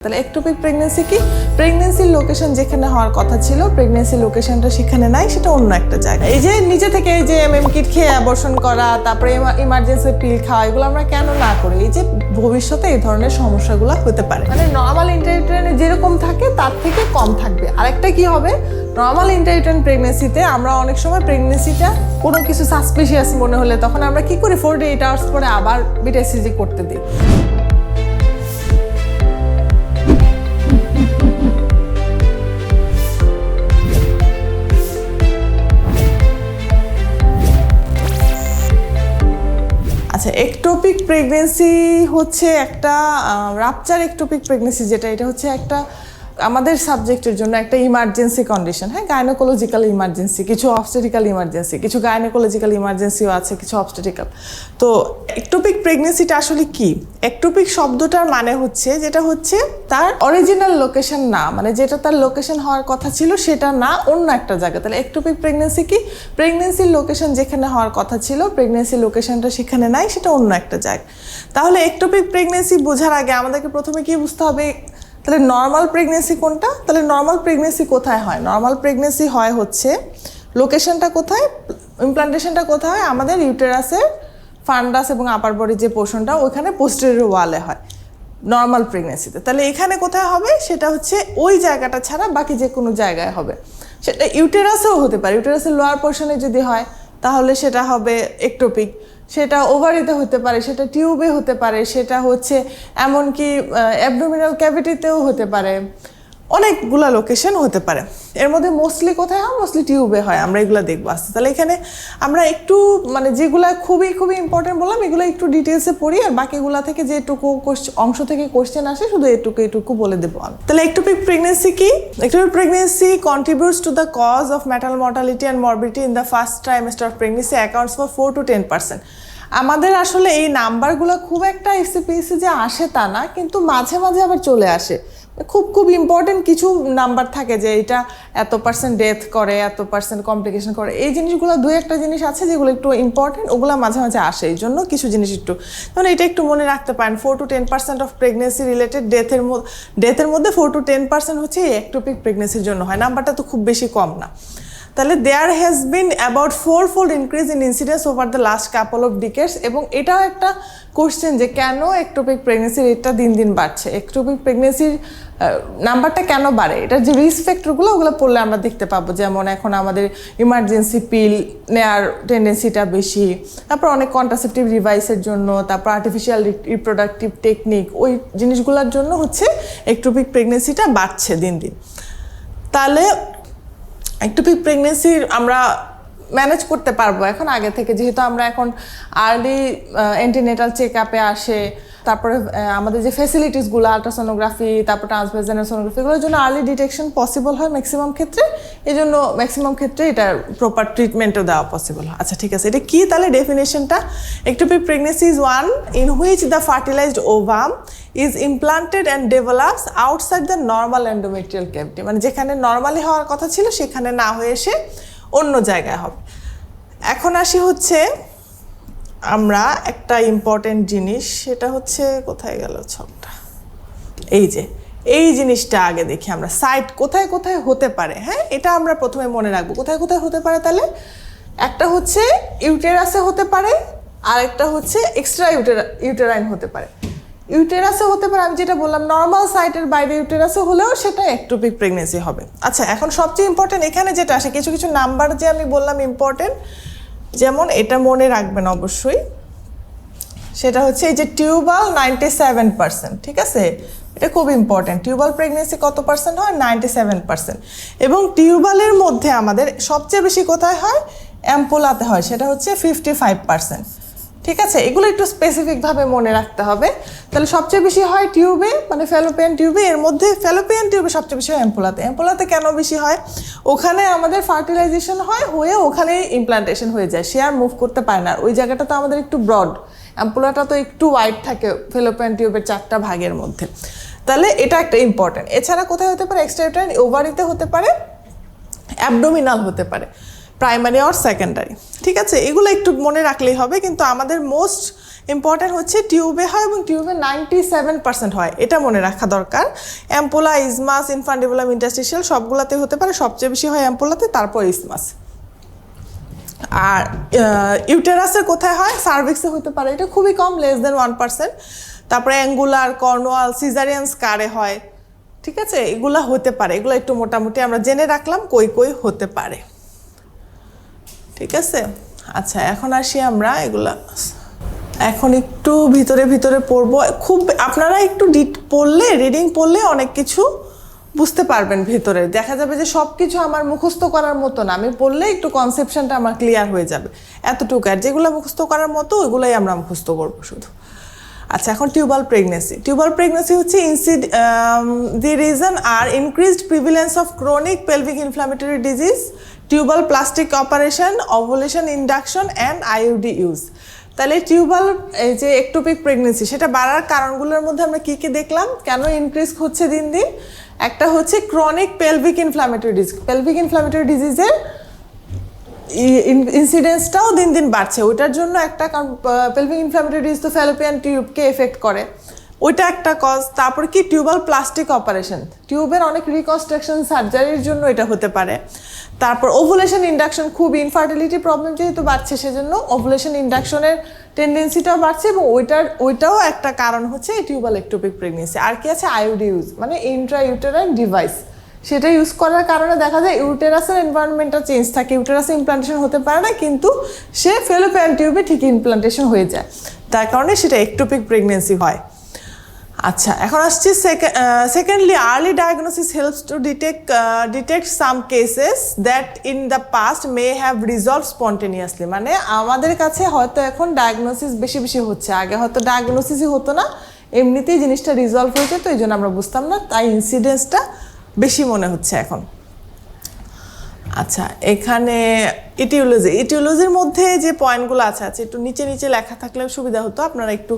তাহলে ectopic pregnancy কি? প্রেগন্যান্সির location যেখানে হওয়ার কথা ছিল প্রেগন্যান্সির লোকেশনটা সেখানে নাই, সেটা অন্য একটা জায়গা। এই যে নিজে থেকে এই যে এমএম কিট খেয়ে অ্যাবর্শন করা, তারপরে ইমার্জেন্সি পিল খাওয়া, এগুলো আমরা কেন না করি? এই যে ভবিষ্যতে এই ধরনের সমস্যাগুলো হতে পারে, মানে নর্মাল ইন্টারইউটেরাইনে যেরকম থাকে তার থেকে কম থাকবে। আরেকটা কি হবে, নর্মাল ইন্টারইউটেরাইন প্রেগন্যান্সিতে আমরা অনেক সময় প্রেগন্যান্সিটা কোনো কিছু সাসপিশিয়াস মনে হলে তখন আমরা কি করি, 48 আওয়ার্স পরে আবার বিটা সিজি করতে দিই। আচ্ছা, একটোপিক প্রেগন্যান্সি হচ্ছে একটা রাপচার একটোপিক প্রেগন্যান্সি, যেটা এটা হচ্ছে একটা আমাদের সাবজেক্টের জন্য একটা ইমার্জেন্সি কন্ডিশন। হ্যাঁ, গাইনোকোলজিক্যাল ইমার্জেন্সি, কিছু অবস্টেট্রিক্যাল ইমার্জেন্সি, কিছু গাইনোকোলজিক্যাল ইমার্জেন্সিও আছে, কিছু অবস্টেট্রিক্যাল। তো একটোপিক প্রেগন্যান্সিটা আসলে কি? একটোপিক শব্দটার মানে হচ্ছে যেটা হচ্ছে তার অরিজিনাল লোকেশন না, মানে যেটা তার লোকেশন হওয়ার কথা ছিল সেটা না, অন্য একটা জায়গা। তাহলে একটোপিক প্রেগন্যান্সি কি? প্রেগন্যান্সির লোকেশন যেখানে হওয়ার কথা ছিল প্রেগন্যান্সির লোকেশনটা সেখানে নাই, সেটা অন্য একটা জায়গা। তাহলে একটোপিক প্রেগন্যান্সি বোঝার আগে আমাদেরকে প্রথমে কি বুঝতে হবে, তাহলে নর্মাল প্রেগন্যান্সি কোনটা? তাহলে নর্মাল প্রেগন্যান্সি কোথায় হয়? নর্মাল প্রেগন্যান্সি হয় হচ্ছে লোকেশনটা কোথায়, ইমপ্লান্টেশনটা কোথায় হয়? আমাদের ইউটেরাসের ফান্ডাস এবং আপার বডি যে পোর্শনটা ওইখানে পোস্টেরিয়র ওয়ালে হয় নর্মাল প্রেগন্যান্সিতে। তাহলে এখানে কোথায় হবে? সেটা হচ্ছে ওই জায়গাটা ছাড়া বাকি যে কোনো জায়গায় হবে। সেটা ইউটেরাসেও হতে পারে, ইউটেরাসের লোয়ার পোর্শনে যদি হয় তাহলে সেটা হবে একটোপিক, সেটা ওভারিতে হতে পারে, সেটা টিউবে হতে পারে, সেটা হচ্ছে এমনকি অ্যাবডোমিনাল ক্যাভিটিতেও হতে পারে, অনেকগুলো লোকেশন হতে পারে। এর মধ্যে মোস্টলি কোথায় হয়? মোস্টলি টিউবে হয়, আমরা এগুলো দেখবো আসতে। তাহলে এখানে আমরা একটু মানে যেগুলো খুবই খুবই ইম্পর্টেন্ট বললাম এগুলো একটু ডিটেলসে পড়ি, আর বাকিগুলো থেকে যেটুকু অংশ থেকে কোশ্চেন আসে শুধু এটুকু বলে দেবো আমি। তাহলে একটোপিক প্রেগন্যান্সি কি? Ectopic pregnancy contributes to the cause of maternal mortality and morbidity in the first trimester of pregnancy, accounts for 4 to 10%। আমাদের আসলে এই নাম্বারগুলো খুব একটা এসিপিএসি যে আসে তা না, কিন্তু মাঝে মাঝে আবার চলে আসে। খুব খুব ইম্পর্টেন্ট কিছু নাম্বার থাকে যে এটা এত পার্সেন্ট ডেথ করে, এত পার্সেন্ট কমপ্লিকেশন করে, এই জিনিসগুলো দুই একটা জিনিস আছে যেগুলো একটু ইম্পর্টেন্ট, ওগুলো মাঝে মাঝে আসে। এই জন্য কিছু জিনিস একটু মানে এটা একটু মনে রাখতে পারেন। 4 to 10% অফ প্রেগনেন্সি রিলেটেড ডেথের মধ্যে 4 to 10% হচ্ছে এই একটোপিক প্রেগনেন্সির জন্য হয়। নাম্বারটা তো খুব বেশি কম না। তাহলে there has been about 4-fold increase in incidence over the last couple of decades. এবং এটাও একটা কোশ্চেন যে কেন একটোপিক প্রেগনেন্সির রেটটা দিন দিন বাড়ছে, একটোপিক প্রেগনেন্সির নাম্বারটা কেন বাড়ে? এটার যে রিস্ক ফ্যাক্টরগুলো ওগুলো পড়লে আমরা দেখতে পাবো। যেমন এখন আমাদের ইমার্জেন্সি পিল নেওয়ার টেন্ডেন্সিটা বেশি, তারপর অনেক কন্ট্রাসেপটিভ ডিভাইসের জন্য, তারপর আর্টিফিশিয়াল রিপ্রোডাক্টিভ টেকনিক, ওই জিনিসগুলোর জন্য হচ্ছে একটোপিক প্রেগনেন্সিটা বাড়ছে দিন দিন। তাহলে একটোপিক প্রেগনেন্সির আমরা ম্যানেজ করতে পারবো এখন আগে থেকে, যেহেতু আমরা এখন আর্লি অ্যান্টিনেটাল চেক আপে আসে, তারপরে আমাদের যে ফেসিলিটিসগুলো আলট্রাসোনোগ্রাফি, তারপর ট্রান্সভেজানাল সোনোগ্রাফি, এগুলোর জন্য আর্লি ডিটেকশন পসিবল হয় ম্যাক্সিমাম ক্ষেত্রে। এই জন্য ম্যাক্সিমাম ক্ষেত্রে এটার প্রপার ট্রিটমেন্টও দেওয়া পসিবল হয়। আচ্ছা ঠিক আছে, এটা কি তাহলে ডেফিনেশনটা? Ectopic pregnancy is one in which the fertilized ovum is implanted and develops outside the normal endometrial cavity, মানে যেখানে নর্মালি হওয়ার কথা ছিল সেখানে না হয়ে এসে অন্য জায়গায় হবে। এখন আসি হচ্ছে আমরা একটা ইম্পর্টেন্ট জিনিস, সেটা হচ্ছে কোথায় গেল ছকটা, এই যে এই জিনিসটা আগে দেখি আমরা, সাইট কোথায় কোথায় হতে পারে। হ্যাঁ, এটা আমরা প্রথমে মনে রাখবো কোথায় কোথায় হতে পারে। তাহলে একটা হচ্ছে ইউটেরাসে হতে পারে, আর একটা হচ্ছে এক্সট্রা ইউটেরাইন হতে পারে। ইউটেরাসে হতে পারে, আমি যেটা বললাম নর্মাল সাইটের বাইরে ইউটেরাসে হলেও সেটা একটোপিক প্রেগনেন্সি হবে। আচ্ছা, এখন সবচেয়ে ইম্পর্টেন্ট এখানে যেটা আসে, কিছু কিছু নাম্বার যে আমি বললাম ইম্পর্টেন্ট, যেমন এটা মনে রাখবেন অবশ্যই, সেটা হচ্ছে এই যে টিউবাল 97%, ঠিক আছে, এটা খুব ইম্পর্টেন্ট। টিউবাল প্রেগনেন্সি কত পার্সেন্ট হয়? 97%। এবং টিউবালের মধ্যে আমাদের সবচেয়ে বেশি কোথায় হয়? অ্যাম্পুলাতে হয়, সেটা হচ্ছে 55%। ঠিক আছে, এগুলো একটু স্পেসিফিকভাবে মনে রাখতে হবে। তাহলে সবচেয়ে বেশি হয় টিউবে, মানে ফ্যালোপিয়ান টিউবে, এর মধ্যে ফ্যালোপিয়ান টিউবে সবচেয়ে বেশি হয় অ্যাম্পুলাতে। অ্যাম্পুলাতে কেন বেশি হয়? ওখানে আমাদের ফার্টিলাইজেশন হয়, হয়ে ওখানেই ইমপ্লান্টেশন হয়ে যায়, সে আর মুভ করতে পারে না। ওই জায়গাটা তো আমাদের একটু ব্রড, অ্যাম্পুলাটা তো একটু ওয়াইড থাকে ফ্যালোপিয়ান টিউবের 4টা ভাগের মধ্যে। তাহলে এটা একটা ইম্পর্টেন্ট। এছাড়া কোথায় হতে পারে? এক্সট্রা ইউটেরাইন ওভারিতে হতে পারে, অ্যাবডোমিনাল হতে পারে, প্রাইমারি আর সেকেন্ডারি। ঠিক আছে, এগুলো একটু মনে রাখলেই হবে। কিন্তু আমাদের মোস্ট ইম্পর্টেন্ট হচ্ছে টিউবে হয় এবং টিউবে 97% হয়, এটা মনে রাখা দরকার। অ্যাম্পোলা, ইসমাস, ইনফান্ডিবুলাম, ইন্টারস্টিশিয়াল সবগুলাতে হতে পারে, সবচেয়ে বেশি হয় অ্যাম্পোলাতে, তারপর ইসমাস। আর ইউটেরাসের কোথায় হয়? সার্ভিক্সে হতে পারে, এটা খুবই কম, less than 1%। তারপরে অ্যাঙ্গুলার, কর্নুয়াল, সিজারিয়ান স্কারে হয়, ঠিক আছে, এগুলা হতে পারে। এগুলো একটু মোটামুটি আমরা জেনে রাখলাম কই কই হতে পারে, ঠিক আছে। আচ্ছা, এখন আসি আমরা এগুলা, এখন একটু ভিতরে ভিতরে পড়বো। খুব আপনারা একটু পড়লে, রিডিং পড়লে অনেক কিছু বুঝতে পারবেন ভিতরে। দেখা যাবে যে সব কিছু আমার মুখস্থ করার মতো না, আমি পড়লে একটু কনসেপশনটা আমার ক্লিয়ার হয়ে যাবে, এতটুকু। আর যেগুলো মুখস্থ করার মতো ওইগুলোই আমরা মুখস্থ করবো শুধু। আচ্ছা, এখন টিউবাল প্রেগনেন্সি। টিউবাল প্রেগনেন্সি হচ্ছে the reason are increased prevalence of chronic pelvic inflammatory disease, tubal plastic operation, ovulation induction and IUD use. তাহলে টিউবাল এই যে একটোপিক প্রেগনেন্সি, সেটা বাড়ার কারণগুলোর মধ্যে আমরা কী কী দেখলাম, কেন ইনক্রিজ হচ্ছে দিন দিন। একটা হচ্ছে chronic pelvic inflammatory disease, pelvic inflammatory ডিজিজের ইনসিডেন্সটাও দিন দিন বাড়ছে। ওইটার জন্য একটা, কারণ পেলভিক ইনফ্লামেটরি ডিজিজ তো ফ্যালোপিয়ান টিউবকে এফেক্ট করে, ওইটা একটা কজ। তারপর কি টিউবাল প্লাস্টিক অপারেশন, টিউবের অনেক রিকনস্ট্রাকশন সার্জারির জন্য এটা হতে পারে। তারপর ওভুলেশন ইন্ডাকশন, খুব ইনফার্টিলিটি প্রবলেম যেহেতু বাড়ছে, সেজন্য ওভুলেশন ইন্ডাকশনের টেন্ডেন্সিটাও বাড়ছে, এবং ওইটাও একটা কারণ হচ্ছে টিউবাল একটোপিক প্রেগনেন্সি। আর কি আছে? আইইউডি ইউজ, মানে ইন্ট্রা ইউটেরাইন ডিভাইস, সেটা ইউজ করার কারণে দেখা যায় ইউটেরাসের এনভায়রনমেন্টটা চেঞ্জ থাকে, ইউটেরাসে ইমপ্লান্টেশন হতে পারে না, কিন্তু সে ফেলোপিয়ান টিউবে ঠিক ইমপ্লান্টেশন হয়ে যায়, তার কারণে সেটা একটোপিক প্রেগনেন্সি হয়। আচ্ছা, এখন আসছি secondly, early diagnosis helps to detect some cases that in the past may have resolve spontaneously. মানে আমাদের কাছে হয়তো এখন ডায়াগনোসিস বেশি বেশি হচ্ছে, আগে হয়তো ডায়াগনোসিসই হতো না, এমনিতেই জিনিসটা রিজলভ হয়েছে, তো এই জন্য আমরা বুঝতাম না, তাই ইনসিডেন্সটা বেশি মনে হচ্ছে এখন। আচ্ছা, এখানে ইটিওলজির মধ্যে যে পয়েন্টগুলো আছে একটু নিচে নিচে লেখা থাকলে সুবিধা হতো, আপনারা একটু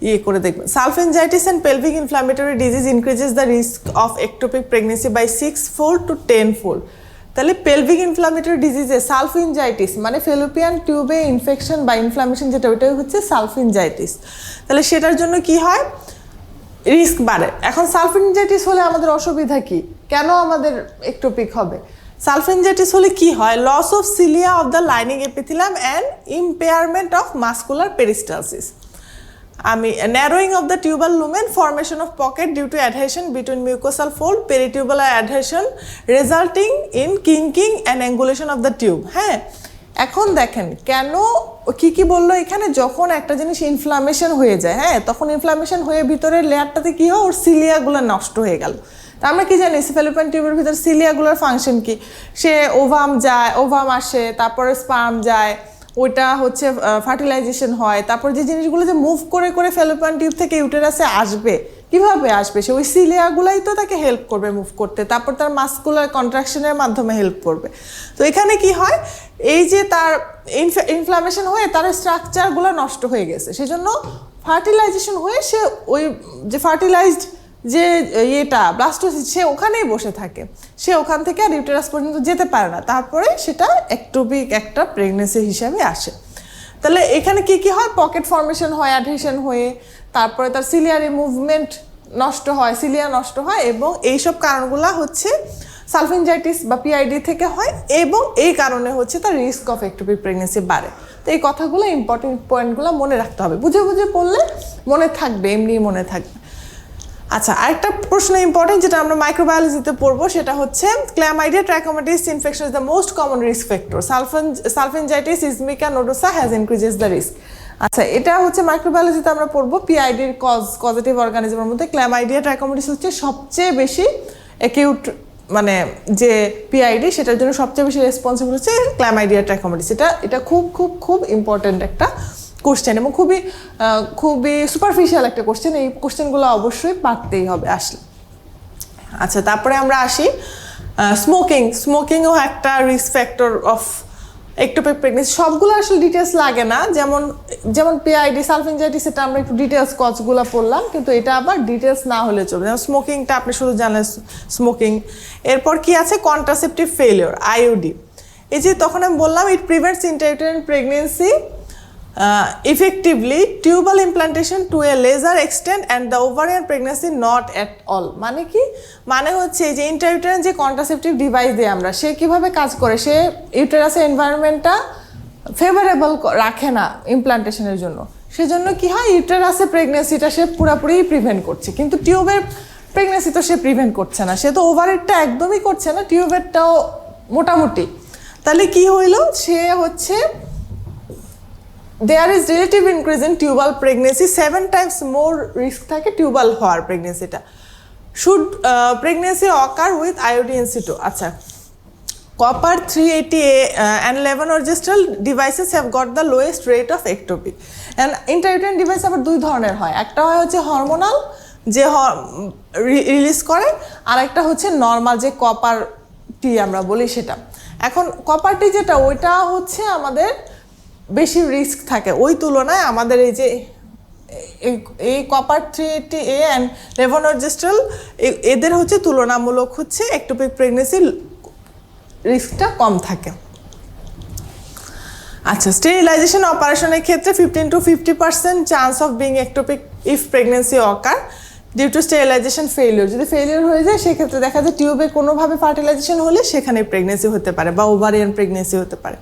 ইয়ে করে দেখবেন। Salpingitis and pelvic inflammatory disease increases the risk of ectopic pregnancy by 6-fold to 10-fold। তাহলে পেলভিক ইনফ্লামেটরি ডিজিজে সালফিনজাইটিস মানে ফেলোপিয়ান টিউবে ইনফেকশন বা ইনফ্লামেশন যেটা, ওইটাই হচ্ছে সালফিনজাইটিস। তাহলে সেটার জন্য কি হয়? রিস্ক বাড়ে। এখন সালফিনজাইটিস হলে আমাদের অসুবিধা কি, কেন আমাদের একটোপিক হবে? সালফিনজাইটিস হলে কি হয়? Loss of cilia of the lining epithelium and impairment of muscular peristalsis. narrowing of the tubal lumen, formation of pocket due to adhesion between mucosal fold, peritubular adhesion resulting in kinking and angulation of the tube। হ্যাঁ, এখন দেখেন কেন কি বললো এখানে, যখন একটা জিনিস ইনফ্লামেশন হয়ে যায়, হ্যাঁ, তখন ইনফ্লামেশন হয়ে ভিতরের লেয়ারটাতে কি হয়, ওর সিলিয়াগুলো নষ্ট হয়ে গেল। তা আমরা কি জানি ফেলোপিয়ান টিউবের ভিতর সিলিয়াগুলোর ফাংশন কি? সে ওভাম যায়, ওভাম আসে, তারপরে স্পার্ম যায়, ওইটা হচ্ছে ফার্টিলাইজেশন হয়, তারপর যে জিনিসগুলো যে মুভ করে করে ফেলোপিয়ান টিউব থেকে ইউটেরাসে আসবে, কিভাবে আসবে? সে ওই সিলিয়াগুলাই তো তাকে হেল্প করবে মুভ করতে, তারপর তার মাস্কুলার কন্ট্রাকশনের মাধ্যমে হেল্প করবে। তো এখানে কি হয়, এই যে তার ইনফ্লামেশন হয়ে তার স্ট্রাকচারগুলো নষ্ট হয়ে গেছে, সেজন্য ফার্টিলাইজেশন হয়ে সে ওই যে ফার্টিলাইজড যে ইয়েটা ব্লাস্টোসিস, সে ওখানেই বসে থাকে, সে ওখান থেকে আর ইউটেরাস পর্যন্ত যেতে পারে না, তারপরে সেটা একটোপিক একটা প্রেগনেন্সি হিসাবে আসে। তাহলে এখানে কি কি হয়? পকেট ফর্মেশন হয়, অ্যাডহেশন হয়ে, তারপরে তার সিলিয়ারি মুভমেন্ট নষ্ট হয়, সিলিয়া নষ্ট হয়, এবং এইসব কারণগুলো হচ্ছে সালফিনজাইটিস বা পিআইডি থেকে হয়, এবং এই কারণে হচ্ছে তার রিস্ক অফ একটোপিক প্রেগনেন্সি বাড়ে। তো এই কথাগুলো ইম্পর্টেন্ট পয়েন্টগুলো মনে রাখতে হবে, বুঝে বুঝে পড়লে মনে থাকবে, এমনি মনে থাকবে। আচ্ছা, আরেকটা প্রশ্ন ইম্পর্টেন্ট যেটা আমরা মাইক্রোবায়োলজিতে পড়বো, সেটা হচ্ছে chlamydia trachomatis infection is the most common risk factor, salpingitis isthmica nodosa has increases the risk. আচ্ছা, এটা হচ্ছে মাইক্রোবায়োলজিতে আমরা পড়বো পিআইডির কজেটিভ অর্গানিজমের মধ্যে ক্ল্যামাইডিয়া ট্র্যাকোমাটিস হচ্ছে সবচেয়ে বেশি অ্যাকিউট, মানে যে পিআইডি সেটার জন্য সবচেয়ে বেশি রেসপন্সিবল হচ্ছে ক্ল্যামাইডিয়া ট্র্যাকোমাটিস। এটা খুব খুব খুব ইম্পর্টেন্ট একটা কোশ্চেন, এবং খুবই সুপারফিশিয়াল একটা কোশ্চেন, এই কোশ্চেনগুলো অবশ্যই পারতেই হবে আসলে। আচ্ছা, তারপরে আমরা আসি স্মোকিংও একটা risk factor of ectopic pregnancy. সবগুলো আসলে ডিটেলস লাগে না, যেমন পিআইডি, সালফিনজাইটিস, এটা আমরা একটু ডিটেলস কজগুলো পড়লাম, কিন্তু এটা আবার ডিটেলস না হলে চলবে। যেমন স্মোকিংটা আপনি শুধু জানেন স্মোকিং। এরপর কি আছে? Contraceptive failure, IUD. এই যে তখন আমি বললাম it prevents intrauterine pregnancy effectively tubal implantation to a lesser extent and the ovarian pregnancy not at all মানে কি মানে হচ্ছে যে ইন্ট্রাইউটেরাইন যে কন্ট্রাসেপটিভ ডিভাইস দিয়ে আমরা সে কিভাবে কাজ করে সে ইউটেরাসের এনভায়রনমেন্টটা ফেভারেবল রাখে না ইমপ্লান্টেশনের জন্য সেজন্য কি হয় ইউটেরাসে প্রেগনেন্সিটা সে পুরোপুরি প্রিভেন্ট করছে কিন্তু টিউবের প্রেগনেন্সি তো সে প্রিভেন্ট করছে না সে তো ওভারেরটা একদমই করছে না টিউবেরটাও মোটামুটি তাহলে কি হইলো সে হচ্ছে there is relative increase in tubal pregnancy 7 times more risk থাকে টিউবাল হওয়ার প্রেগনেন্সিটা should pregnancy occur with IUD in situ আচ্ছা copper 380A and levonorgestrel devices have got the lowest rate of ectopic and intrauterine device আবার দুই ধরনের হয় একটা হয় হচ্ছে হরমোনাল যে রিলিজ করে আর একটা হচ্ছে নর্মাল যে কপার টি আমরা বলি সেটা এখন কপার টি যেটা ওইটা হচ্ছে আমাদের বেশি রিস্ক থাকে ওই তুলনায় আমাদের এই যে এই কপার 380A অ্যান্ড লেভোনরজেস্ট্রল এদের হচ্ছে তুলনামূলক হচ্ছে একটোপিক প্রেগনেন্সি রিস্কটা কম থাকে আচ্ছা স্টেরিলাইজেশন অপারেশনের ক্ষেত্রে 15 to 50% chance of being ectopic if pregnancy occur due to sterilization failure যদি ফেইলিওর হয়ে যায় সেক্ষেত্রে দেখা যায় টিউবে কোনোভাবে ফার্টিলাইজেশন হলে সেখানে প্রেগনেন্সি হতে পারে বা ওভারিয়ান প্রেগনেন্সি হতে পারে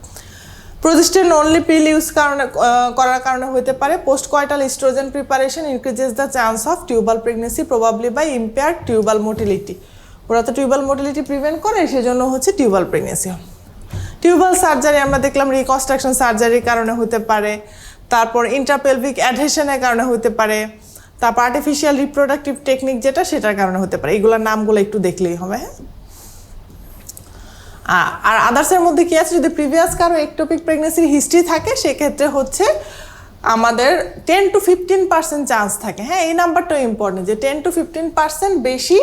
প্রোজেস্টেরন অনলি পিল ইউজ করার কারণে হতে পারে post coital estrogen preparation increases the chance of tubal pregnancy probably by impaired tubal motility ওরা তো টিউবাল মোটিলিটি প্রিভেন্ট করে সেজন্য হচ্ছে টিউবাল প্রেগনেন্সি টিউবাল সার্জারি আমরা দেখলাম রিকনস্ট্রাকশন সার্জারির কারণে হতে পারে তারপর ইন্ট্রাপেলভিক অ্যাডহেশনের কারণে হতে পারে তারপর আর্টিফিশিয়াল রিপ্রোডাক্টিভ টেকনিক যেটা সেটার কারণে হতে পারে এগুলোর নামগুলো একটু দেখলেই হবে হ্যাঁ আর আদার্সের মধ্যে কি আছে যদি প্রিভিয়াস কারো একটোপিক প্রেগনেন্সির হিস্ট্রি থাকে সেক্ষেত্রে হচ্ছে আমাদের 10 to 15% চান্স থাকে হ্যাঁ এই নাম্বারটাও ইম্পর্টেন্ট যে 10 to 15% বেশি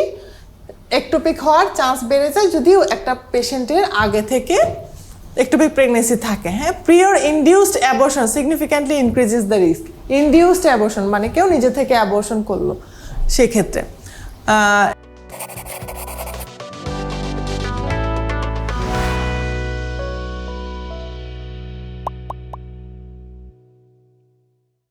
একটোপিক হওয়ার চান্স বেড়ে যায় যদিও একটা পেশেন্টের আগে থেকে একটোপিক প্রেগনেন্সি থাকে হ্যাঁ prior induced abortion significantly increases the risk induced abortion মানে কেউ নিজে থেকে অ্যাবর্শন করলো সেক্ষেত্রে